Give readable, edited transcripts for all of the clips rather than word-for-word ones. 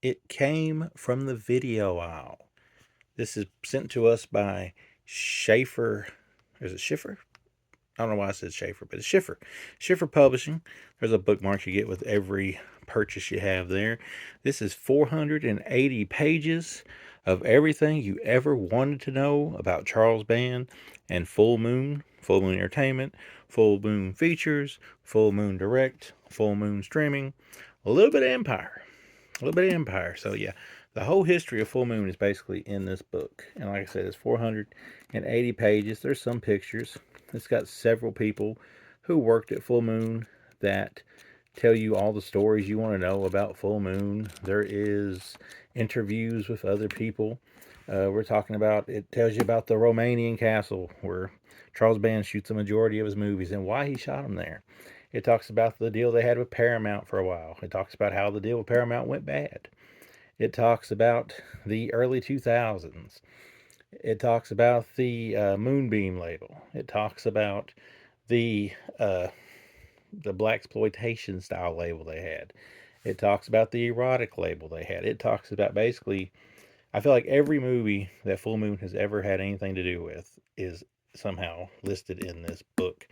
It came from the video aisle. This is sent to us by Schaefer. Is it Schiffer? I don't know why I said Schaefer, but it's Schiffer. Schiffer Publishing. There's a bookmark you get with every purchase you have there. This is 480 pages of everything you ever wanted to know about Charles Band and Full Moon Entertainment, Full Moon Features, Full Moon Direct, Full Moon Streaming, a little bit of Empire. A little bit of Empire. So, yeah, the whole history of Full Moon is basically in this book. And like I said, it's 480 pages. There's some pictures. It's got several people who worked at Full Moon that tell you all the stories you want to know about Full Moon. There is interviews with other people. We're talking about, it tells you about the Romanian castle where Charles Band shoots the majority of his movies and why he shot them there. It talks about the deal they had with Paramount for a while. It talks about how the deal with Paramount went bad. It talks about the early 2000s. It talks about the Moonbeam label. It talks about the uh, the blaxploitation style label they had. It talks about the erotic label they had. It talks about basically, I feel like every movie that Full Moon has ever had anything to do with is somehow listed in this book,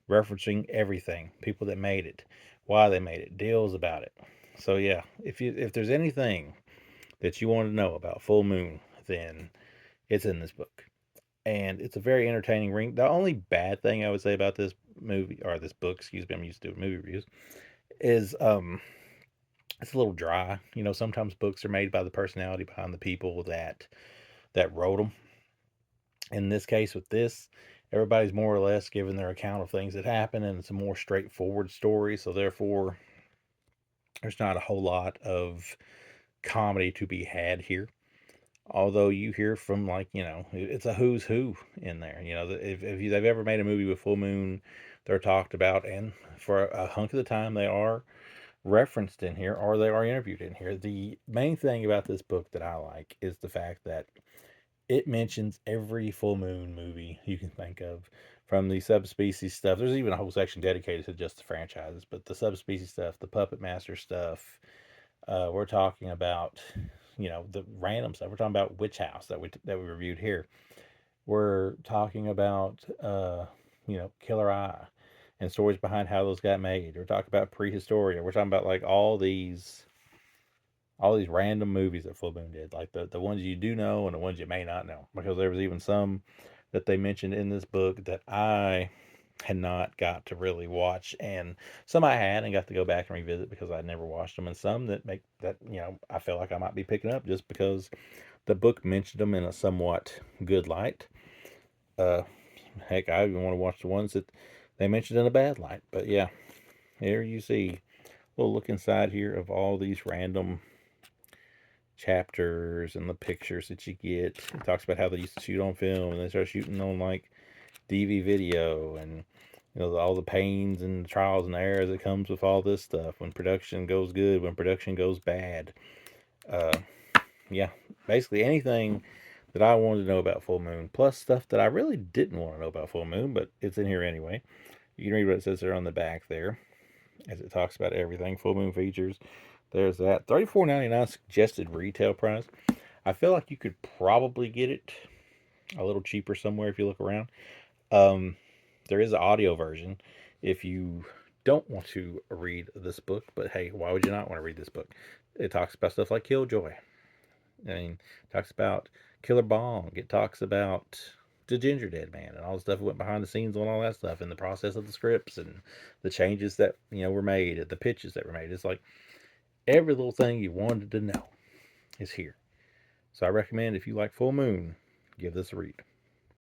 referencing everything, people that made it, why they made it, deals about it. So yeah, if there's anything that you want to know about Full Moon, then it's in this book. And it's a very entertaining read. The only bad thing I would say about this movie or this book, excuse me, I'm used to doing movie reviews, is it's a little dry. You know, sometimes books are made by the personality behind the people that wrote them. In this case, with this, everybody's more or less giving their account of things that happen, and it's a more straightforward story. So therefore, there's not a whole lot of comedy to be had here. Although you hear from, like, it's a who's who in there. If they've ever made a movie with Full Moon, they're talked about, and for a hunk of the time they are referenced in here or they are interviewed in here. The main thing about this book that I like is the fact that it mentions every Full Moon movie you can think of, from the subspecies stuff. There's even a whole section dedicated to just the franchises, but the subspecies stuff, the Puppet Master stuff, we're talking about, the random stuff. We're talking about Witch House that we reviewed here. We're talking about, Killer Eye and stories behind how those got made. We're talking about Prehistoria. We're talking about like all these random movies that Full Moon did, like the ones you do know and the ones you may not know, because there was even some that they mentioned in this book that I had not got to really watch, and some I had and got to go back and revisit because I'd never watched them, and some that make that I feel like I might be picking up just because the book mentioned them in a somewhat good light. Uh, Heck, I even want to watch the ones that they mentioned in a bad light. But yeah, here you see a little look inside here of all these random chapters and the pictures that you get. It talks about how they used to shoot on film and they start shooting on like DV video, and all the pains and trials and errors that comes with all this stuff. When production goes good, when production goes bad. Uh, yeah, basically anything that I wanted to know about Full Moon, plus stuff that I really didn't want to know about Full Moon, but it's in here anyway. You can read what it says there on the back there, as it talks about everything. Full Moon features. There's that. $34.99 suggested retail price. I feel like you could probably get it a little cheaper somewhere if you look around. Um, there is an audio version if you don't want to read this book, but hey, why would you not want to read this book? It talks about stuff like Killjoy. I mean, it talks about Killer Bong. It talks about the Ginger Dead Man and all the stuff that went behind the scenes on all that stuff and the process of the scripts and the changes that were made, the pitches that were made. It's like every little thing you wanted to know is here. So I recommend, if you like Full Moon, give this a read.